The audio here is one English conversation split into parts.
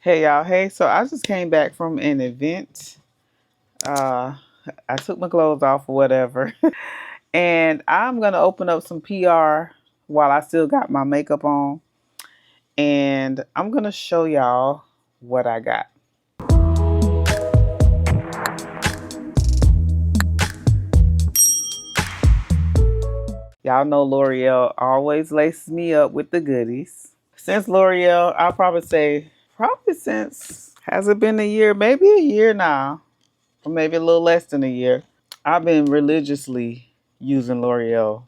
Hey y'all, hey, so I just came back from an event. Uh I took my clothes off or whatever. And I'm gonna open up some PR while I still got my makeup on. And I'm gonna show y'all what I got. Y'all know L'Oreal always laces me up with the goodies. Since L'Oreal, I'll probably say probably since, has it been a year? Maybe a year now. Or maybe a little less than a year. I've been religiously using L'Oreal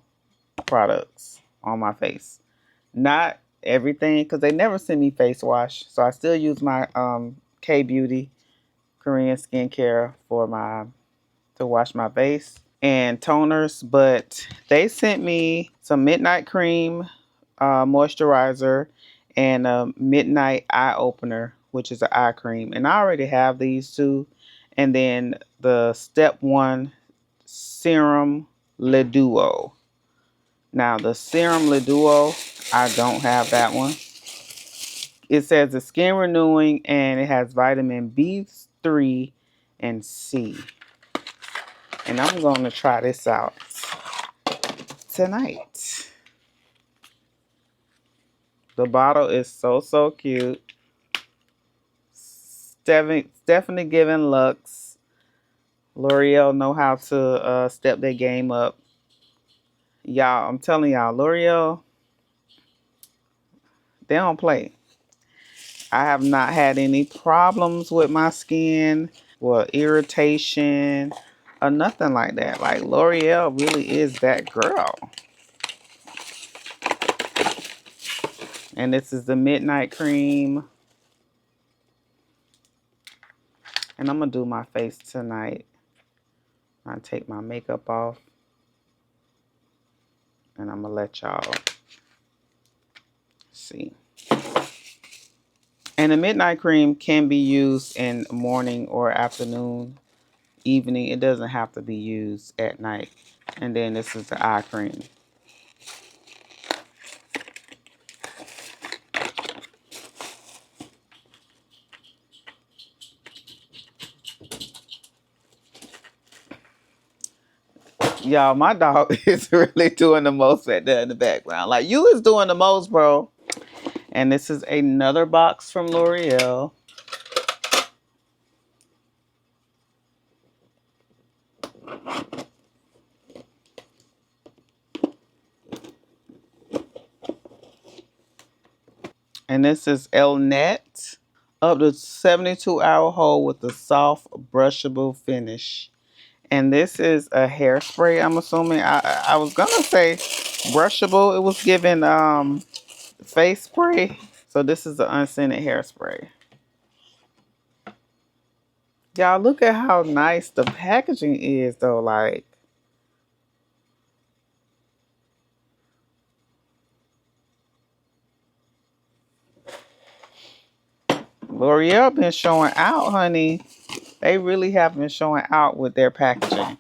products on my face. Not everything, because they never send me face wash. So I still use my K Beauty Korean skincare for my to wash my face and toners, but they sent me some midnight cream moisturizer and a midnight eye opener, which is an eye cream. And I already have these two. And then the step one serum Le Duo. Now the serum Le Duo, I don't have that one. It says it's skin renewing and it has vitamin B3 and C. And I'm going to try this out tonight. The bottle is so cute. Definitely giving looks. L'Oreal know how to step their game up. Y'all, I'm telling y'all, L'Oreal, they don't play. I have not had any problems with my skin or irritation or nothing like that. Like L'Oreal really is that girl. And this is the midnight cream. And I'm going to do my face tonight. I take my makeup off. And I'm going to let y'all see. And the midnight cream can be used in morning or afternoon, evening. It doesn't have to be used at night. And then this is the eye cream. Y'all, my dog is really doing the most right there in the background. Like, you is doing the most, bro. And this is another box from L'Oreal. And this is El Net. Up to 72-hour hold with a soft, brushable finish. And this is a hairspray, I'm assuming. I was going to say brushable. It was given face spray. So this is the unscented hairspray. Y'all, look at how nice the packaging is, though. Like, L'Oreal been showing out, honey. They really have been showing out with their packaging.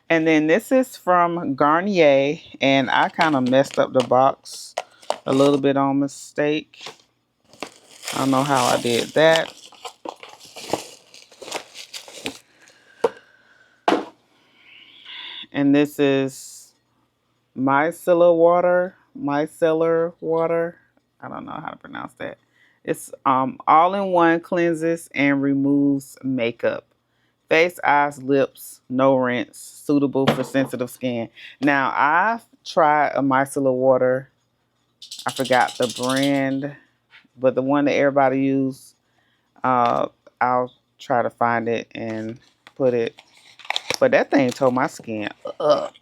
And then this is from Garnier. And I kind of messed up the box a little bit on mistake. I don't know how I did that. And this is micellar water. Micellar water. I don't know how to pronounce that. It's all-in-one cleanses and removes makeup. Face, eyes, lips, no rinse. Suitable for sensitive skin. Now, I've tried a micellar water. I forgot the brand, but the one that everybody use. I'll try to find it and put it. But that thing tore my skin up.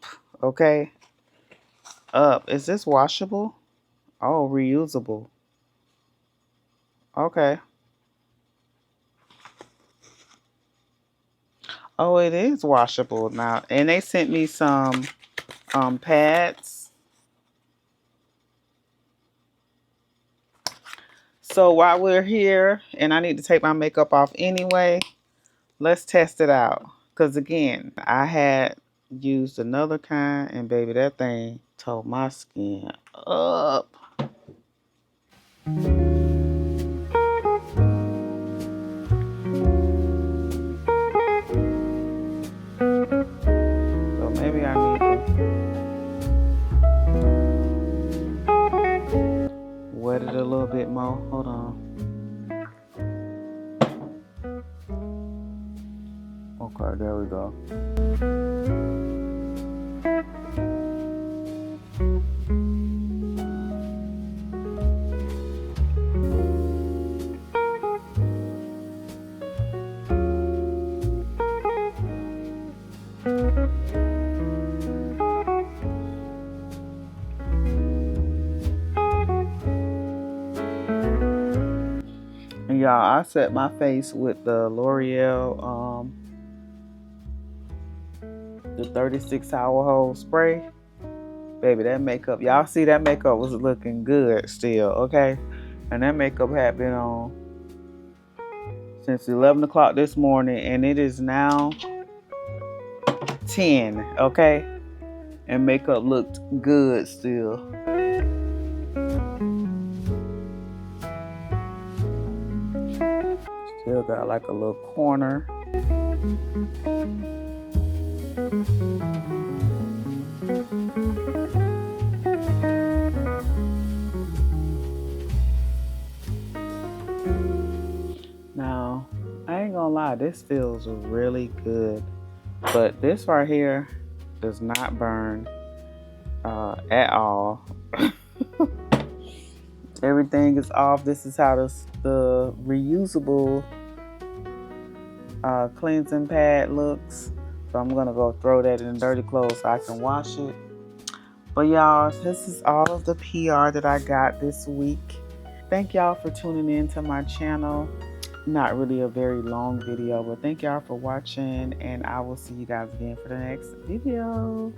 Okay? Up. Is this washable? Oh, reusable. Okay. Oh, it is washable now. And they sent me some pads. So while we're here and I need to take my makeup off anyway, let's test it out. Because again, I had used another kind and baby, that thing tore my skin up. bit more. Hold on. Okay, there we go. And y'all, I set my face with the L'Oreal, the 36 hour hold spray. Baby, that makeup, y'all see that makeup was looking good still, okay? And that makeup had been on since 11 o'clock this morning, and it is now 10, okay? And makeup looked good still. Still got like a little corner. Now, I ain't gonna lie, this feels really good. But this right here does not burn at all. Everything is off. This is how the reusable cleansing pad looks. So I'm gonna go throw that in dirty clothes so I can wash it. But y'all, this is all of the PR that I got this week. Thank y'all for tuning in to my channel. Not really a very long video, but thank y'all for watching, and I will see you guys again for the next video.